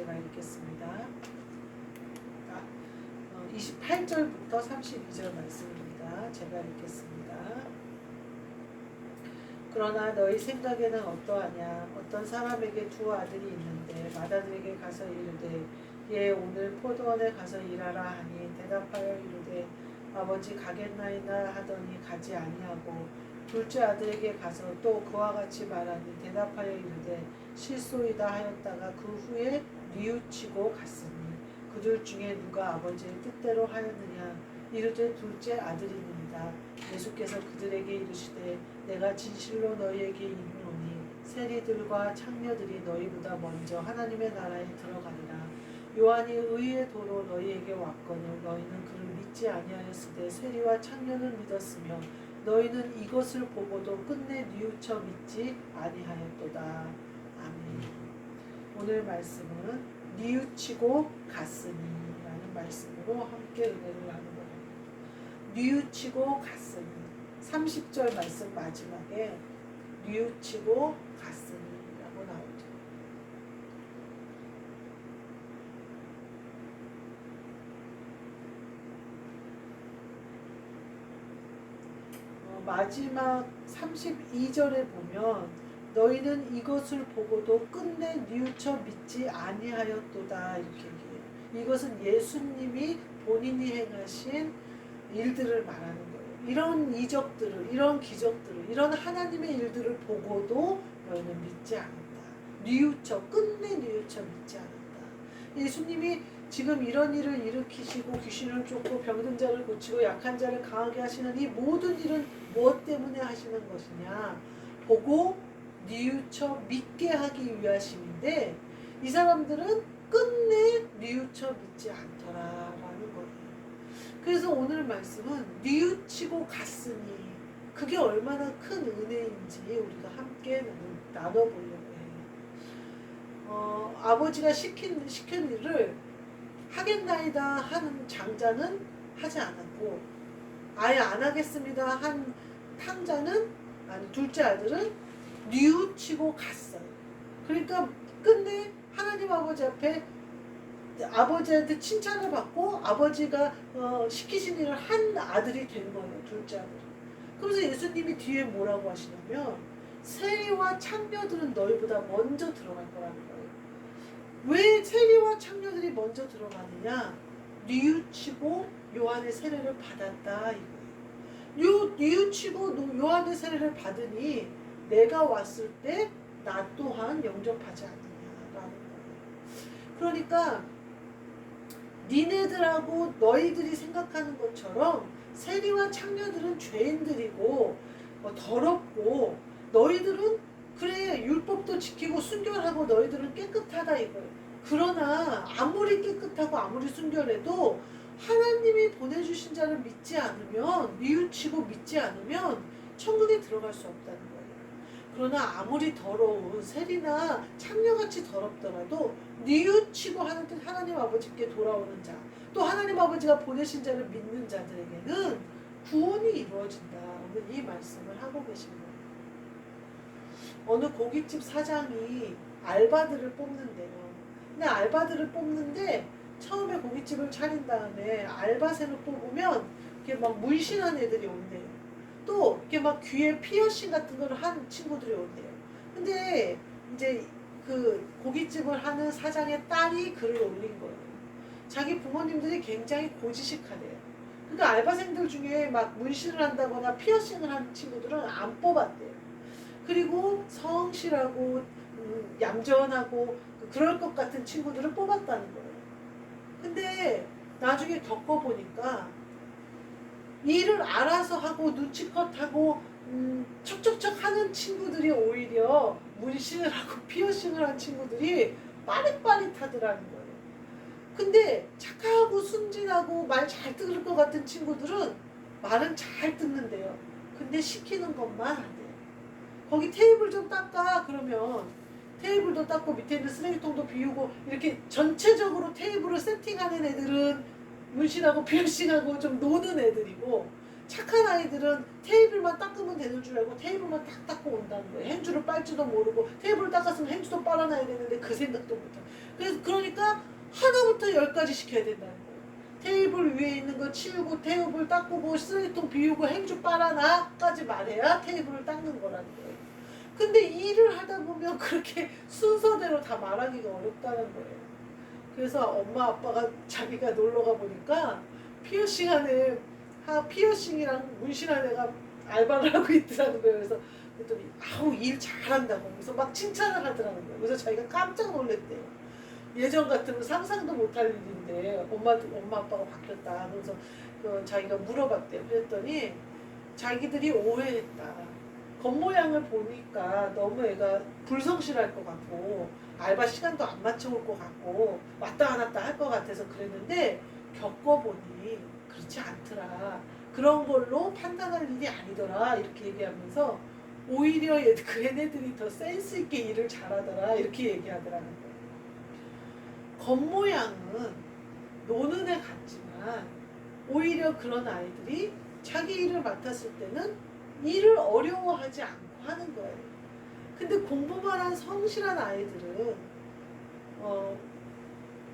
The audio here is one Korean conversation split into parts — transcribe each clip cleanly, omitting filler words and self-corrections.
제가 읽겠습니다. 28절부터 32절 말씀입니다. 제가 읽겠습니다. 그러나 너희 생각에는 어떠하냐? 어떤 사람에게 두 아들이 있는데 맏아들에게 가서 이르되 얘 오늘 포도원에 가서 일하라 하니 대답하여 이르되 아버지 가겠나이다 하더니 가지 아니하고 둘째 아들에게 가서 또 그와 같이 말하니 대답하여 이르되 실소이다 하였다가 그 후에 뉘우치고 갔으니 그들 중에 누가 아버지의 뜻대로 하였느냐? 이르되 둘째 아들이니이다. 예수께서 그들에게 이르시되 내가 진실로 너희에게 이르노니 세리들과 창녀들이 너희보다 먼저 하나님의 나라에 들어가리라. 요한이 의의 도로 너희에게 왔거늘 너희는 그를 믿지 아니하였으되 세리와 창녀는 믿었으며 너희는 이것을 보고도 끝내 뉘우쳐 믿지 아니하였도다. 아멘. 오늘 말씀은 뉘우치고 갔으니 라는 말씀으로 함께 은혜를 나누고 합니다. 뉘우치고 갔으니 30절 말씀 마지막에 뉘우치고 갔으니 라고 나오죠. 마지막 32절에 보면 너희는 이것을 보고도 끝내 뉘우쳐 믿지 아니하였도다 이렇게 얘기해요. 이것은 예수님이 본인이 행하신 일들을 말하는 거예요. 이런 이적들을, 이런 기적들을, 이런 하나님의 일들을 보고도 너희는 믿지 않는다. 끝내 뉘우쳐 믿지 않는다. 예수님이 지금 이런 일을 일으키시고 귀신을 쫓고 병든 자를 고치고 약한 자를 강하게 하시는 이 모든 일은 무엇 때문에 하시는 것이냐? 보고 뉘우쳐 믿게 하기 위하심인데 이 사람들은 끝내 뉘우쳐 믿지 않더라라는 거예요. 그래서 오늘 말씀은 뉘우치고 갔으니 그게 얼마나 큰 은혜인지 우리가 함께 나눠보려고 해요. 아버지가 시킨 일을 하겠나이다 하는 장자는 하지 않았고 아예 안 하겠습니다 한 탕자는 둘째 아들은 뉘우치고 갔어요. 그러니까 끝내 하나님 아버지 앞에 아버지한테 칭찬을 받고 아버지가 시키신 일을 한 아들이 된 거예요. 둘째 아들이. 그래서 예수님이 뒤에 뭐라고 하시냐면 세리와 창녀들은 너희보다 먼저 들어갈 거라는 거예요. 왜 세리와 창녀들이 먼저 들어가느냐? 뉘우치고 요한의 세례를 받았다 이거예요. 뉘우치고 요한의 세례를 받으니 내가 왔을 때 나 또한 영접하지 않느냐라는 거예요. 그러니까 니네들하고 너희들이 생각하는 것처럼 세리와 창녀들은 죄인들이고 더럽고 너희들은 그래 율법도 지키고 순결하고 너희들은 깨끗하다 이거예요. 그러나 아무리 깨끗하고 아무리 순결해도 하나님이 보내주신 자를 믿지 않으면 뉘우치고 믿지 않으면 천국에 들어갈 수 없다는 거예요. 그러나 아무리 더러운 세리나 창녀같이 더럽더라도 뉘우치고 하나님 아버지께 돌아오는 자, 또 하나님 아버지가 보내신 자를 믿는 자들에게는 구원이 이루어진다. 오늘 이 말씀을 하고 계신 거예요. 어느 고깃집 사장이 알바들을 뽑는데요. 근데 알바들을 뽑는데 처음에 고깃집을 차린 다음에 알바생을 뽑으면 이렇게 막 문신한 애들이 온대요. 또 이렇게 막 귀에 피어싱 같은 거를 한 친구들이 온대요. 근데 이제 그 고깃집을 하는 사장의 딸이 글을 올린 거예요. 자기 부모님들이 굉장히 고지식하대요. 그러니까 알바생들 중에 막 문신을 한다거나 피어싱을 한 친구들은 안 뽑았대요. 그리고 성실하고 얌전하고 그럴 것 같은 친구들을 뽑았다는 거예요. 근데 나중에 겪어보니까 일을 알아서 하고 눈치껏 하고 척척척 하는 친구들이 오히려 문신을 하고 피어싱을 한 친구들이 빠릿빠릿하더라는 거예요. 근데 착하고 순진하고 말 잘 들을 것 같은 친구들은 말은 잘 듣는데요. 근데 시키는 것만 안 돼요. 거기 테이블 좀 닦아 그러면 테이블도 닦고 밑에 있는 쓰레기통도 비우고 이렇게 전체적으로 테이블을 세팅하는 애들은 문신하고 피어싱하고 좀 노는 애들이고 착한 아이들은 테이블만 닦으면 되는 줄 알고 테이블만 딱 닦고 온다는 거예요. 행주를 빨지도 모르고 테이블을 닦았으면 행주도 빨아놔야 되는데 그 생각도 못하고. 그래서 그러니까 하나부터 10까지 시켜야 된다는 거예요. 테이블 위에 있는 거 치우고 테이블 닦고 쓰레기통 비우고 행주 빨아놔까지 말해야 테이블을 닦는 거라는 거예요. 근데 일을 하다 보면 그렇게 순서대로 다 말하기가 어렵다는 거예요. 그래서 엄마 아빠가 자기가 놀러가 보니까 피어싱이랑 문신한 애가 알바를 하고 있더라는 거예요. 그래서 그랬더니 아우 일 잘한다고 그래서 막 칭찬을 하더라는 거예요. 그래서 자기가 깜짝 놀랐대요. 예전 같으면 상상도 못할 일인데 엄마 아빠가 바뀌었다. 그래서 자기가 물어봤대요. 그랬더니 자기들이 오해했다. 겉모양을 보니까 너무 애가 불성실할 것 같고 알바 시간도 안 맞춰올 것 같고 왔다 안 왔다 할 것 같아서 그랬는데 겪어보니 그렇지 않더라. 그런 걸로 판단할 일이 아니더라. 이렇게 얘기하면서 오히려 걔네들이 더 센스 있게 일을 잘하더라. 이렇게 얘기하더라는 거예요. 겉모양은 노는 애 같지만 오히려 그런 아이들이 자기 일을 맡았을 때는 일을 어려워하지 않고 하는 거예요. 근데 공부만 한 성실한 아이들은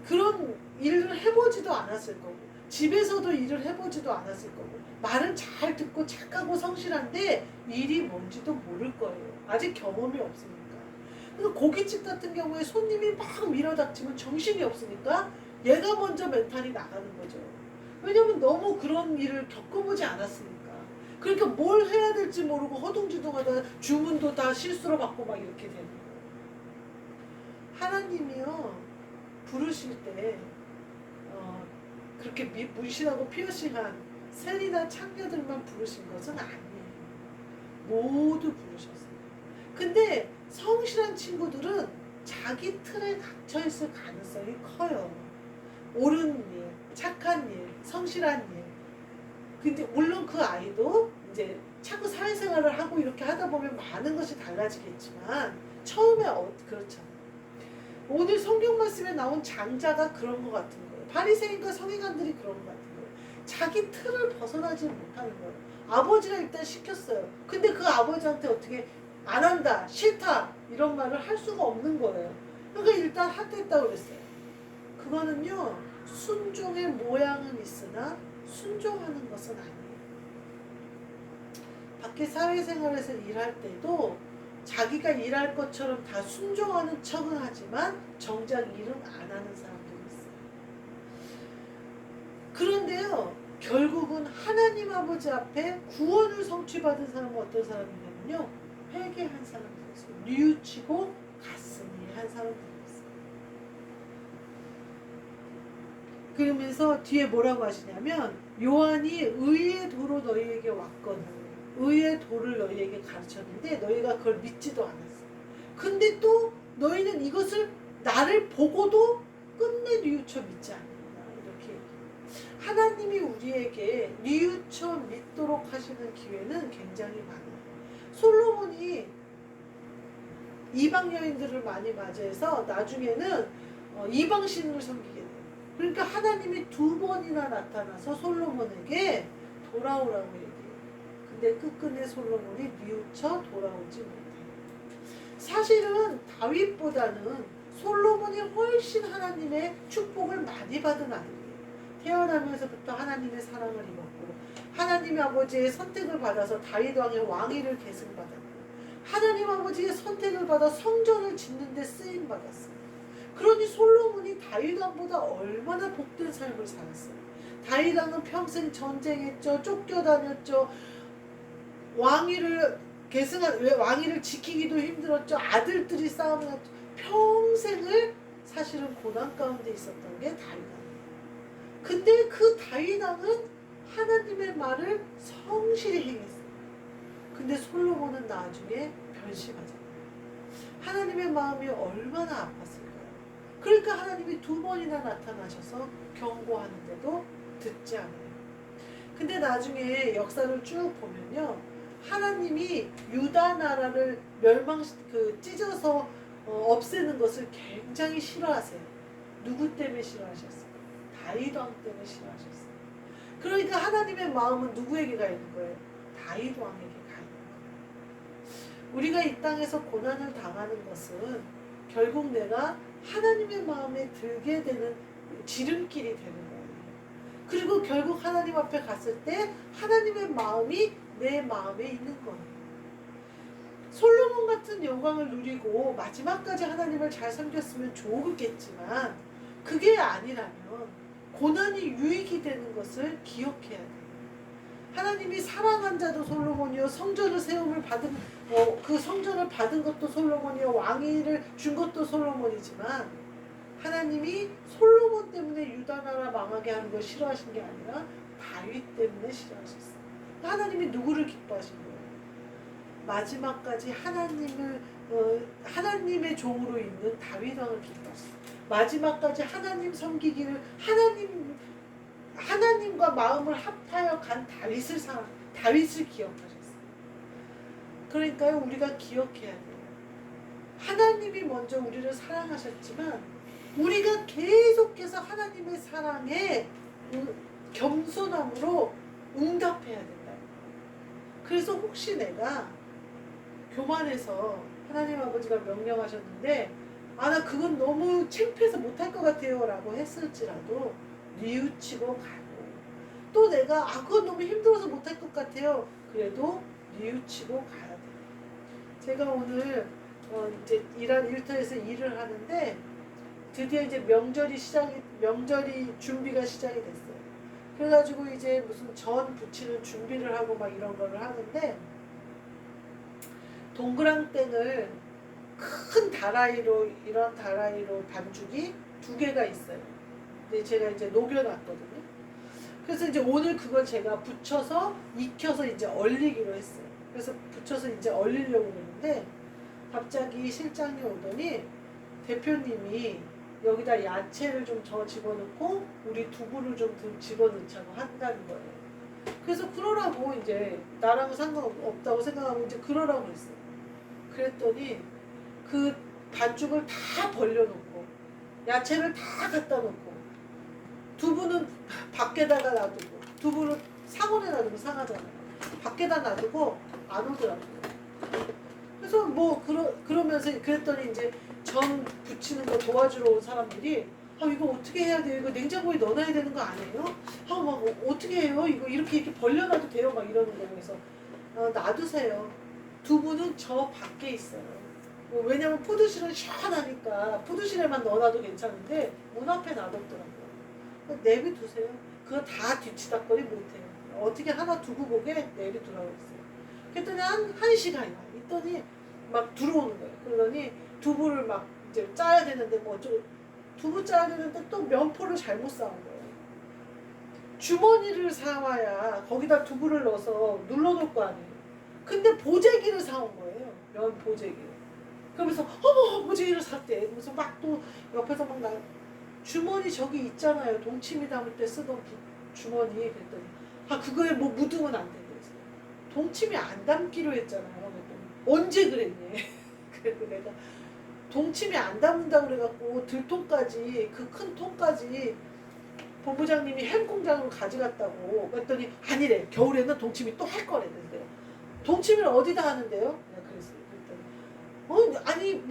그런 일을 해보지도 않았을 거고 집에서도 일을 해보지도 않았을 거고 말은 잘 듣고 착하고 성실한데 일이 뭔지도 모를 거예요. 아직 경험이 없으니까. 그래서 고깃집 같은 경우에 손님이 막 밀어닥치면 정신이 없으니까 얘가 먼저 멘탈이 나가는 거죠. 왜냐면 너무 그런 일을 겪어보지 않았으니까. 그러니까 뭘 해야 될지 모르고 허둥지둥하다가 주문도 다 실수로 받고 막 이렇게 되는 거예요. 하나님이요 부르실 때 그렇게 문신하고 피어싱한 셀이나 창녀들만 부르신 것은 아니에요. 모두 부르셨어요. 근데 성실한 친구들은 자기 틀에 갇혀있을 가능성이 커요. 옳은 일, 착한 일, 성실한 일. 근데 물론 그 아이도 이제 자꾸 사회생활을 하고 이렇게 하다 보면 많은 것이 달라지겠지만 처음에 그렇죠. 오늘 성경 말씀에 나온 장자가 그런 것 같은 거예요. 바리새인과 서기관들이 그런 것 같은 거예요. 자기 틀을 벗어나지 못하는 거예요. 아버지가 일단 시켰어요. 근데 그 아버지한테 어떻게 안 한다, 싫다 이런 말을 할 수가 없는 거예요. 그러니까 일단 하겠다고 그랬어요. 그거는요 순종의 모양은 있으나 순종하는 것은 아니에요. 밖에 사회생활에서 일할 때도 자기가 일할 것처럼 다 순종하는 척은 하지만 정작 일은 안 하는 사람들이 있어요. 그런데요 결국은 하나님 아버지 앞에 구원을 성취받은 사람은 어떤 사람이냐면요 회개한 사람들이었어요. 뉘우치고 가슴이 한 사람들이었어요. 그러면서 뒤에 뭐라고 하시냐면 요한이 의의 도로 너희에게 왔거든. 의의 도를 너희에게 가르쳤는데 너희가 그걸 믿지도 않았어. 근데 또 너희는 이것을 나를 보고도 끝내 뉘우쳐 믿지 않는다. 이렇게 하나님이 우리에게 뉘우쳐 믿도록 하시는 기회는 굉장히 많아요. 솔로몬이 이방 여인들을 많이 맞이해서 나중에는 이방신을 섬기게 돼요. 그러니까 하나님이 2번이나 나타나서 솔로몬에게 돌아오라고 얘기해요. 근데 끝끝내 솔로몬이 뉘우쳐 돌아오지 못해요. 사실은 다윗보다는 솔로몬이 훨씬 하나님의 축복을 많이 받은 아이예요. 태어나면서부터 하나님의 사랑을 입었고 하나님 아버지의 선택을 받아서 다윗 왕의 왕위를 계승받았고 하나님 아버지의 선택을 받아 성전을 짓는 데 쓰임 받았어요. 그러니 솔로몬이 다윗 왕보다 얼마나 복된 삶을 살았어요. 다윗 왕은 평생 전쟁했죠. 쫓겨다녔죠. 왕위를 지키기도 힘들었죠. 아들들이 싸움했죠. 평생을 사실은 고난 가운데 있었던 게 다윗 왕이에요. 근데 그 다윗 왕은 하나님의 말을 성실히 행했어요. 근데 솔로몬은 나중에 변심하잖아요. 하나님의 마음이 얼마나 아팠을까요? 그러니까 하나님이 2번이나 나타나셔서 경고하는데도 듣지 않아요. 근데 나중에 역사를 쭉 보면요. 하나님이 유다 나라를 찢어서 없애는 것을 굉장히 싫어하세요. 누구 때문에 싫어하셨어요? 다윗 왕 때문에 싫어하셨어요. 그러니까 하나님의 마음은 누구에게 가 있는 거예요? 다윗 왕에게 가 있는 거예요. 우리가 이 땅에서 고난을 당하는 것은 결국 내가 하나님의 마음에 들게 되는 지름길이 되는 거예요. 그리고 결국 하나님 앞에 갔을 때 하나님의 마음이 내 마음에 있는 거예요. 솔로몬 같은 영광을 누리고 마지막까지 하나님을 잘 섬겼으면 좋겠지만 그게 아니라면 고난이 유익이 되는 것을 기억해야 돼요. 하나님이 사랑한 자도 솔로몬이요, 성전을 세움을 받은 그 성전을 받은 것도 솔로몬이요, 왕위를 준 것도 솔로몬이지만 하나님이 솔로몬 때문에 유다 나라 망하게 하는 걸 싫어하신 게 아니라 다윗 때문에 싫어하셨어요. 하나님이 누구를 기뻐하신 거예요? 마지막까지 하나님의 종으로 있는 다윗 왕을 기뻐하셨어요. 마지막까지 하나님 섬기기를 하나님과 마음을 합하여 간 다윗을 기억하셨어요. 그러니까요, 우리가 기억해야 돼요. 하나님이 먼저 우리를 사랑하셨지만 우리가 계속해서 하나님의 사랑에 겸손함으로 응답해야 된다. 그래서 혹시 내가 교만해서 하나님 아버지가 명령하셨는데 나 그건 너무 창피해서 못할 것 같아요 라고 했을지라도 뉘우치고 가고, 또 내가 그건 너무 힘들어서 못할 것 같아요 그래도 뉘우치고 가야 돼요. 제가 오늘 이제 일터에서 일을 하는데 드디어 이제 명절이 준비가 시작이 됐어요. 그래가지고 이제 무슨 전 부치는 준비를 하고 막 이런 거를 하는데, 동그랑땡을 큰 이런 다라이로 반죽이 2개가 있어요. 근데 제가 이제 녹여놨거든요. 그래서 이제 오늘 그걸 제가 붙여서 익혀서 이제 얼리기로 했어요. 그래서 붙여서 이제 얼리려고 그러는데 갑자기 실장이 오더니 대표님이 여기다 야채를 좀 더 집어넣고 우리 두부를 좀 집어넣자고 한다는 거예요. 그래서 그러라고, 이제 나랑은 상관없다고 생각하고 이제 그러라고 했어요. 그랬더니 그 반죽을 다 벌려놓고 야채를 다 갖다 놓고 두부는 밖에다가 놔두고, 두부를 상온에 놔두면 상하잖아요. 밖에다 놔두고 안 오더라고요. 그래서 그러면서 그랬더니 이제 전 부치는 거 도와주러 온 사람들이 이거 어떻게 해야 돼요? 이거 냉장고에 넣어놔야 되는 거 아니에요? 막 어떻게 해요? 이거 이렇게 벌려놔도 돼요? 막 이러는 거예요. 그래서 놔두세요. 두부는 저 밖에 있어요. 왜냐면 푸드실은 시원하니까 푸드실에만 넣어놔도 괜찮은데 문 앞에 놔뒀더라고요. 내비두세요. 그거 다 뒤치다거리 못해요. 어떻게 하나 두고 보게 내비두라고 했어요. 그랬더니 한 시간이나 있더니 막 들어오는 거예요. 그러더니 두부를 막 이제 짜야 되는데 두부 짜야 되는데 또 면포를 잘못 사온 거예요. 주머니를 사와야 거기다 두부를 넣어서 눌러놓을 거 아니에요. 근데 보재기를 사온 거예요. 면 보재기를. 그러면서 어머 보재기를 샀대. 그래서 막 또 옆에서 막 주머니 저기 있잖아요. 동치미 담을 때 쓰던 주머니. 그랬더니 그거에 묻으면 안 된대. 동치미 안 담기로 했잖아요. 언제 그랬니? 그래서 내가 동치미 안 담는다고 그래갖고 들통까지, 그 큰 통까지 본부장님이 햄공장으로 가져갔다고. 그랬더니 아니래. 겨울에는 동치미 또 할 거랬는데 동치미를 어디다 하는데요? 내가 그랬어요. 그랬더니 아니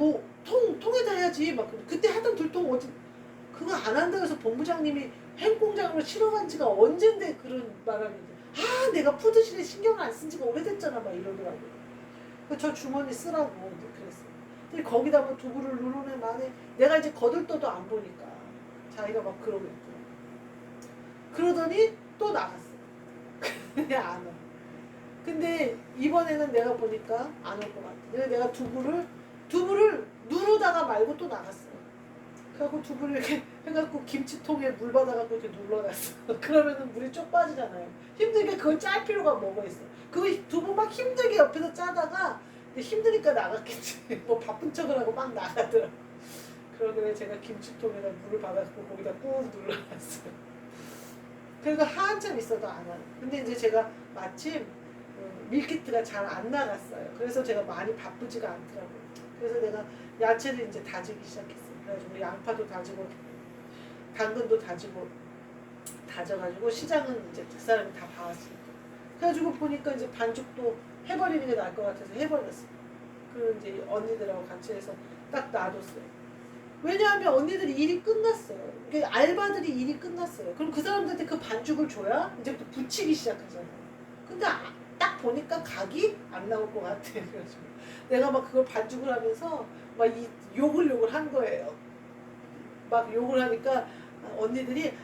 통에다 해야지. 막 그때 하던 들통 어디 그거 안 한다고 해서 본부장님이 햄공장으로 실어간 지가 언젠데 그런 말하는데 내가 푸드실에 신경을 안 쓴 지가 오래됐잖아 막 이러더라고요. 저 주머니 쓰라고 이제 그랬어요. 근데 거기다 두부를 누르네 만에 내가 이제 거들떠도 안 보니까 자기가 막 그러고 있더라고요. 그러더니 또 나갔어요. 그냥 안 와. 근데 이번에는 내가 보니까 안 올 것 같아. 그래서 내가 두부를 누르다가 말고 또 나갔어요. 그래갖고 두부를 이렇게 해갖고 김치통에 물 받아갖고 이렇게 눌러놨어. 그러면은 물이 쪽 빠지잖아요. 힘들게 그걸 짤 필요가 뭐가 있어. 그거 두부 막 힘들게 옆에서 짜다가 힘드니까 나갔겠지. 바쁜 척을 하고 막 나가더라고. 그러길래 제가 김치통에다 물을 받아갖고 거기다 꾹 눌러놨어요. 그리고 한참 있어도 안 와요. 근데 이제 제가 마침 밀키트가 잘 안 나갔어요. 그래서 제가 많이 바쁘지가 않더라고요. 그래서 내가 야채를 이제 다지기 시작했어요. 그래가지고 양파도 다지고 당근도 다지고 다져가지고 시장은 이제 그 사람이 다 봐왔으니까. 그래가지고 보니까 이제 반죽도 해버리는 게 나을 것 같아서 해버렸어. 그 이제 언니들하고 같이 해서 딱 놔뒀어요. 왜냐하면 언니들이 일이 끝났어요. 그러니까 알바들이 일이 끝났어요. 그럼 그 사람들한테 그 반죽을 줘야 이제부터 붙이기 시작하잖아요. 근데 딱 보니까 각이 안 나올 것 같아. 그래가지고 내가 막 그걸 반죽을 하면서 막 욕을 한 거예요. 막 욕을 하니까 언니들이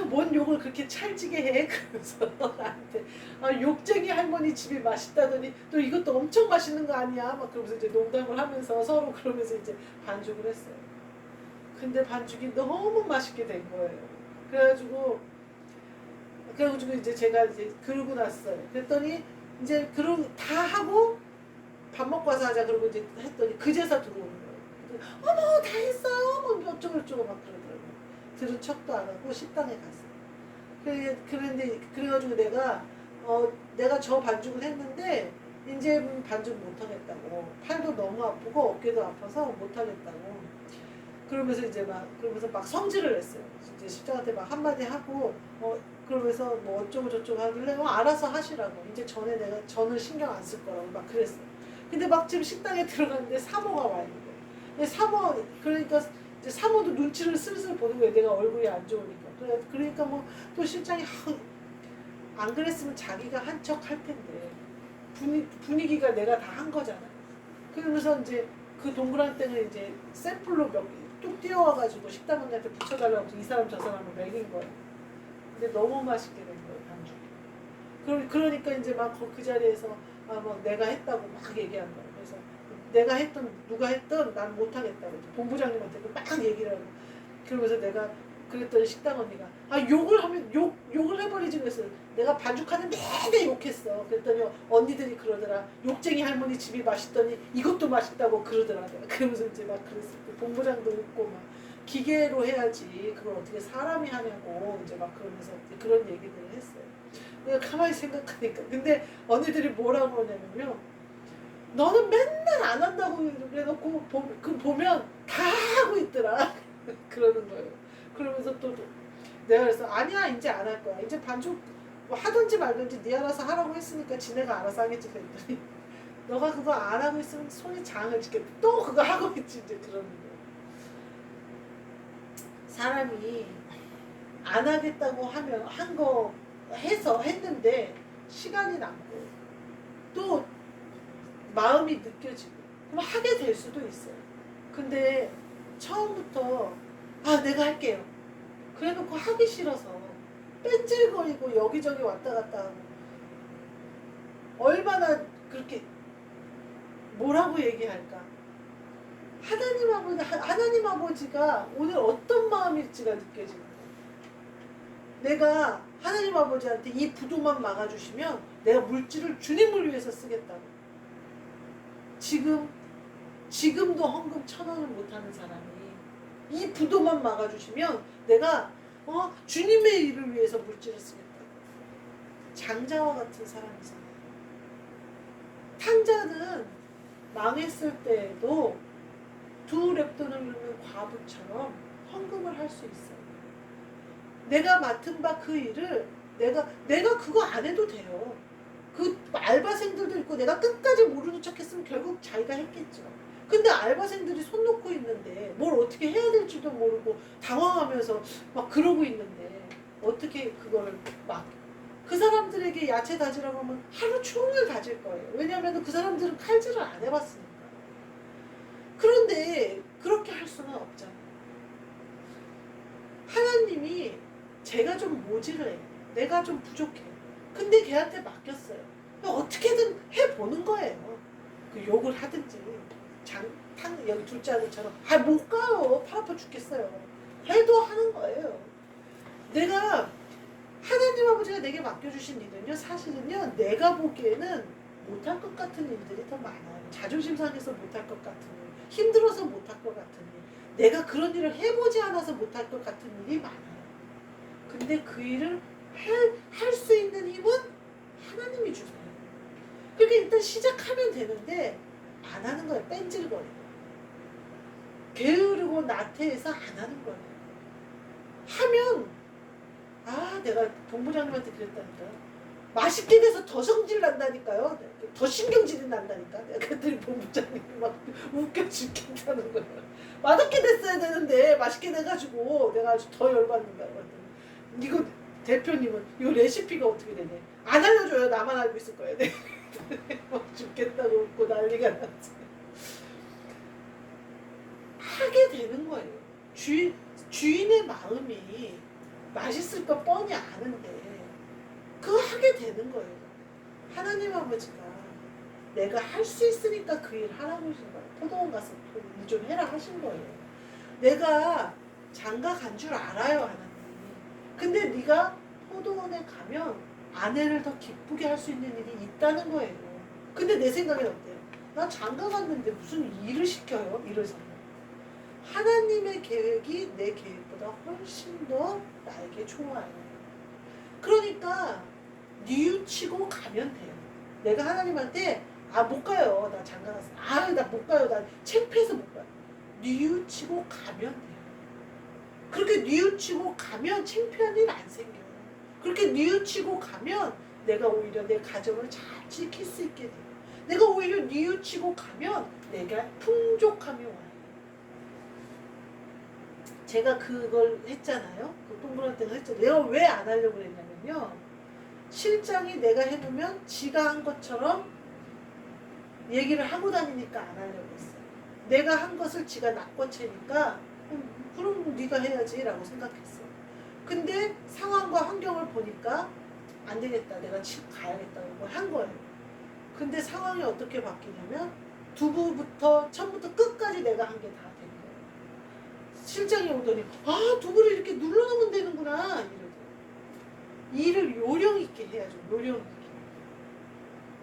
뭔 욕을 그렇게 찰지게 해? 그러면서 나한테 욕쟁이 할머니 집이 맛있다더니 또 이것도 엄청 맛있는 거 아니야? 막 그러면서 이제 농담을 하면서 서로 그러면서 이제 반죽을 했어요. 근데 반죽이 너무 맛있게 된 거예요. 그래가지고 이제 제가 이제 그러고 났어요. 그랬더니 이제 그러고 다 하고 밥 먹고 와서 하자 그러고 이제 했더니 그제서 들어오는 거예요. 어머 다 했어요. 뭐 어쩌고저쩌고 막 그러더라고요. 들은 척도 안 하고 식당에 갔어요. 그래가지고 내가 저 반죽을 했는데 이제 반죽 못 하겠다고. 팔도 너무 아프고 어깨도 아파서 못 하겠다고. 그러면서 막 성질을 냈어요. 이제 실장한테 막 한마디 하고 그러면서 뭐 어쩌고 저쩌고 하길래 알아서 하시라고. 이제 저는 신경 안 쓸 거라고 막 그랬어요. 근데 막 지금 식당에 들어갔는데 사모가 와 있는 거예요. 근데 그러니까 이제 사모도 눈치를 슬슬 보는 거예요. 내가 얼굴이 안 좋으니까. 그러니까 뭐 또 실장이 안 그랬으면 자기가 한 척 할 텐데 분위기가 내가 다 한 거잖아. 그러면서 이제 그 동그랑땡을 이제 샘플로 몇 개 뚝 띄워와가지고 식당 언니한테 붙여달라고 이 사람 저 사람을 먹인 거예요. 근데 너무 맛있게 된 거예요, 반죽. 그러니까 이제 막 그 자리에서 뭐 내가 했다고 막 얘기한 거예요. 그래서 누가 했던 난 못하겠다고 본부장님한테 막 얘기를 하고 그러면서 내가 그랬더니 식당 언니가 욕을 해버리지 그랬어요. 내가 반죽하는 내내 욕했어. 그랬더니 언니들이 그러더라. 욕쟁이 할머니 집이 맛있더니 이것도 맛있다고 그러더라. 그러면서 이제 막 그랬을 때 본부장도 웃고 막 기계로 해야지 그걸 어떻게 사람이 하냐고 이제 막 그러면서 그런 얘기들을 했어요. 내가 가만히 생각하니까 근데 언니들이 뭐라고 하냐면요. 너는 맨날 안 한다고 그래놓고 보면 다 하고 있더라. 그러는 거예요. 그러면서 또 내가 그래서 아니야 이제 안 할 거야. 이제 반죽 뭐 하든지 말든지 네 알아서 하라고 했으니까 지네가 알아서 하겠지 그랬더니 너가 그거 안 하고 있으면 손이 장을 짓겠다. 또 그거 하고 있지 이제 그러는 거예요. 사람이 안 하겠다고 하면 한 거 했는데 시간이 남고 또 마음이 느껴지고 그럼 하게 될 수도 있어요. 근데 처음부터 내가 할게요. 그래놓고 하기 싫어서 뺀질거리고 여기저기 왔다 갔다 하고 얼마나 그렇게 뭐라고 얘기할까. 하나님 아버지가 오늘 어떤 마음일지가 느껴지는 거예요. 내가 하나님 아버지한테 이 부도만 막아주시면 내가 물질을 주님을 위해서 쓰겠다고. 지금도 헌금 1,000원을 못하는 사람이 이 부도만 막아주시면 내가 주님의 일을 위해서 물질을 쓰겠다고. 장자와 같은 사람이잖아요. 탕자는 망했을 때에도 2렙돈을 넣는 과부처럼 헌금을 할 수 있어요. 내가 맡은 바 그 일을 내가 그거 안 해도 돼요. 그 알바생들도 있고 내가 끝까지 모르는 척 했으면 결국 자기가 했겠죠. 근데 알바생들이 손 놓고 있는데 뭘 어떻게 해야 될지도 모르고 당황하면서 막 그러고 있는데 어떻게 그거를 막 그 사람들에게 야채 다지라고 하면 하루 종일 다질 거예요. 왜냐하면 그 사람들은 칼질을 안 해봤으니까. 그런데 그렇게 할 수는 없잖아요. 하나님이 제가 좀 모질해요. 내가 좀 부족해요. 근데 걔한테 맡겼어요. 어떻게든 해보는 거예요. 그 욕을 하든지 여기 둘째 아들처럼 못 가요. 팔 아파 죽겠어요. 해도 하는 거예요. 내가 하나님 아버지가 내게 맡겨주신 일은요, 사실은요, 내가 보기에는 못할 것 같은 일들이 더 많아요. 자존심 상해서 못할 것 같은 일, 힘들어서 못할 것 같은 일, 내가 그런 일을 해보지 않아서 못할 것 같은 일이 많아요. 근데 그 일을 할 수 있는 힘은 하나님이 주세요. 그러니까 일단 시작하면 되는데 안 하는 거예요. 뺀질거리고 게으르고 나태해서 안 하는 거예요. 하면 아, 내가 본부장님한테 그랬다니까요. 맛있게 돼서 더 성질 난다니까요. 더 신경질이 난다니까. 내가 그랬더니 본부장님이 막 웃겨 죽겠다는 거예요. 맛없게 됐어야 되는데 맛있게 돼가지고 내가 아주 더 열받는다고 했더니 이거 대표님은 이거 레시피가 어떻게 되냐. 안 알려줘요. 나만 알고 있을 거예요. 막 죽겠다고 웃고 난리가 났지. 하게 되는 거예요. 주인의 마음이 맛있을 거 뻔히 아는데 그거 하게 되는 거예요. 하나님 아버지가 내가 할 수 있으니까 그 일 하라고 하신 거예요. 포도원 가서 일 좀 해라 하신 거예요. 내가 장가 간 줄 알아요, 하나님. 근데 네가 포도원에 가면 아내를 더 기쁘게 할 수 있는 일이 있다는 거예요. 근데 내 생각엔 어때요? 나 장가 갔는데 무슨 일을 시켜요? 이러잖아요. 하나님의 계획이 내 계획보다 훨씬 더 나에게 좋아요. 그러니까 뉘우치고 가면 돼요. 내가 하나님한테 못 가요. 나 장가 갔어. 나 못 가요. 나 창피해서 못 가요. 뉘우치고 가면 돼요. 그렇게 뉘우치고 가면 창피한 일 안 생겨요. 그렇게 뉘우치고 가면 내가 오히려 내 가정을 잘 지킬 수 있게 돼요. 내가 오히려 뉘우치고 가면 내가 풍족함이 와요. 제가 그걸 했잖아요. 그 동그란땡을 했잖아요. 내가 왜 안 하려고 그랬냐면요. 실장이 내가 해놓으면 지가 한 것처럼 얘기를 하고 다니니까 안 하려고 했어요. 내가 한 것을 지가 낚고채니까 그럼 네가 해야지 라고 생각했어요. 근데 상황과 환경을 보니까 안 되겠다. 내가 가야겠다고 한 거예요. 근데 상황이 어떻게 바뀌냐면 두부부터 처음부터 끝까지 내가 한 게 다 된 거예요. 실장이 오더니 두부를 이렇게 눌러놓으면 되는구나 이러더라고요. 일을 요령 있게 해야죠. 요령 있게.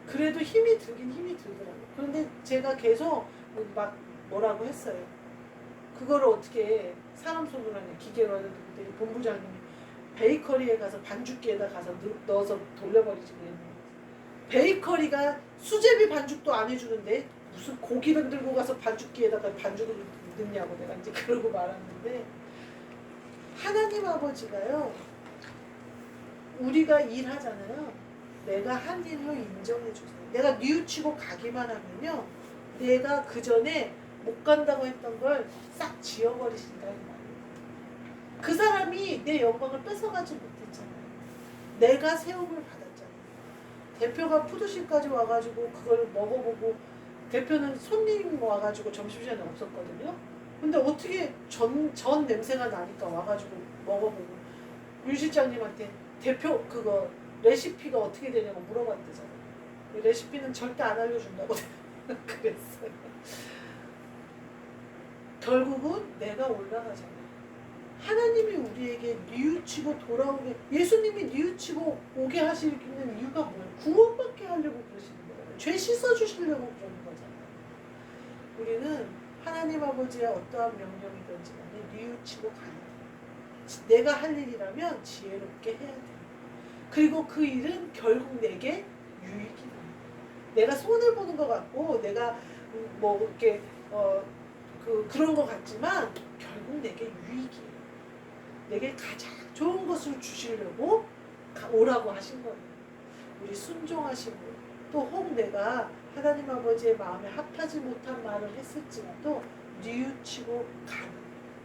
그래도 힘이 들긴 힘이 들더라고요. 그런데 제가 계속 막 뭐라고 했어요. 그거를 어떻게 사람 손으로 하냐. 기계로 하는데 그때 본부장님이 베이커리에 가서 반죽기에다 가서 넣어서 돌려버리지 그랬는데 베이커리가 수제비 반죽도 안 해주는데 무슨 고기를 들고 가서 반죽기에다가 반죽을 넣냐고 내가 이제 그러고 말았는데 하나님 아버지가요. 우리가 일하잖아요. 내가 한 일로 인정해 주세요. 내가 뉘우치고 가기만 하면요. 내가 그 전에 못 간다고 했던 걸 싹 지워버리신다 이 말이에요. 그 사람이 내 영광을 뺏어가지 못했잖아요. 내가 세움을 받았잖아요. 대표가 푸드실까지 와가지고 그걸 먹어보고 대표는 손님 와가지고 점심시간에 없었거든요. 근데 어떻게 전 냄새가 나니까 와가지고 먹어보고 윤 실장님한테 대표 그거 레시피가 어떻게 되냐고 물어봤대잖아요. 레시피는 절대 안 알려준다고 그랬어요. 결국은 내가 올라가잖아요. 하나님이 우리에게 뉘우치고 돌아오게 예수님이 뉘우치고 오게 하시는 이유가 뭐예요? 구원받게 하려고 그러시는 거예요. 죄 씻어주시려고 그러는 거잖아요. 우리는 하나님 아버지의 어떠한 명령이든지 간에 뉘우치고 가야 돼요. 내가 할 일이라면 지혜롭게 해야 돼요. 그리고 그 일은 결국 내게 유익이 돼요. 내가 손해보는 것 같고 내가 뭐 이렇게 그런 것 같지만 결국 내게 유익이에요. 내게 가장 좋은 것을 주시려고 오라고 하신 거예요. 우리 순종하시고 또 혹 내가 하나님 아버지의 마음에 합하지 못한 말을 했을지라도 뉘우치고 가는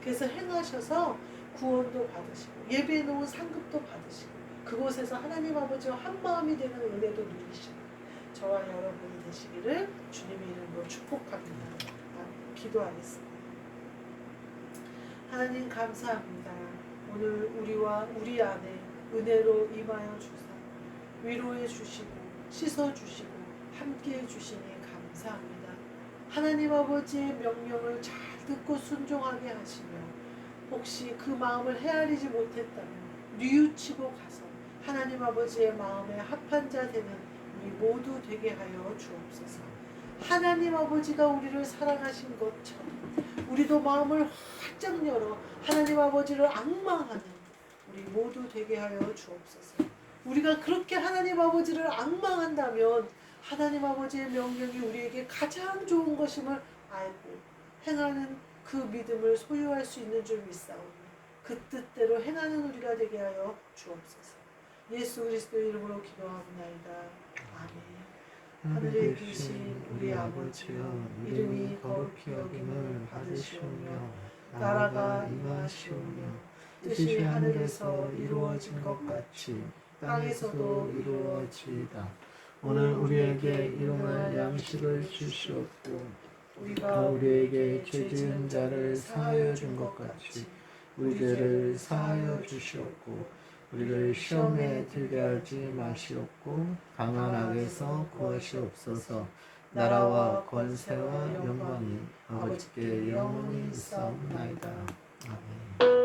그래서 행하셔서 구원도 받으시고 예배해 놓은 상급도 받으시고 그곳에서 하나님 아버지와 한마음이 되는 은혜도 누리시고 저와 여러분이 되시기를 주님의 이름으로 축복합니다. 기도하겠습니다. 하나님 감사합니다. 오늘 우리와 우리 안에 은혜로 임하여 주사 위로해 주시고 씻어 주시고 함께해 주시니 감사합니다. 하나님 아버지의 명령을 잘 듣고 순종하게 하시며 혹시 그 마음을 헤아리지 못했다면 뉘우치고 가서 하나님 아버지의 마음에 합한 자 되는 우리 모두 되게 하여 주옵소서. 하나님 아버지가 우리를 사랑하신 것처럼 우리도 마음을 활짝 열어 하나님 아버지를 앙망하는 우리 모두 되게 하여 주옵소서. 우리가 그렇게 하나님 아버지를 앙망한다면 하나님 아버지의 명령이 우리에게 가장 좋은 것임을 알고 행하는 그 믿음을 소유할 수 있는 줄 믿사오니 그 뜻대로 행하는 우리가 되게 하여 주옵소서. 예수 그리스도의 이름으로 기도하옵나이다. 아멘. 하늘에 계신 우리 아버지여, 이름이 거룩히 여김을 받으시오며 나라가 임하시오며 뜻이 하늘에서 이루어진 것 같이 땅에서도 이루어지이다. 오늘 우리에게 일용할 양식을 주시옵고 우리가 우리에게 죄 지은 자를 사하여 준 것 같이 우리 죄를 사하여 주시옵고 우리를 시험에 들게 하지 마시옵고 강한 악에서 구하시옵소서. 나라와 권세와 영광이 아버지께 영원히 있사옵나이다. 아멘.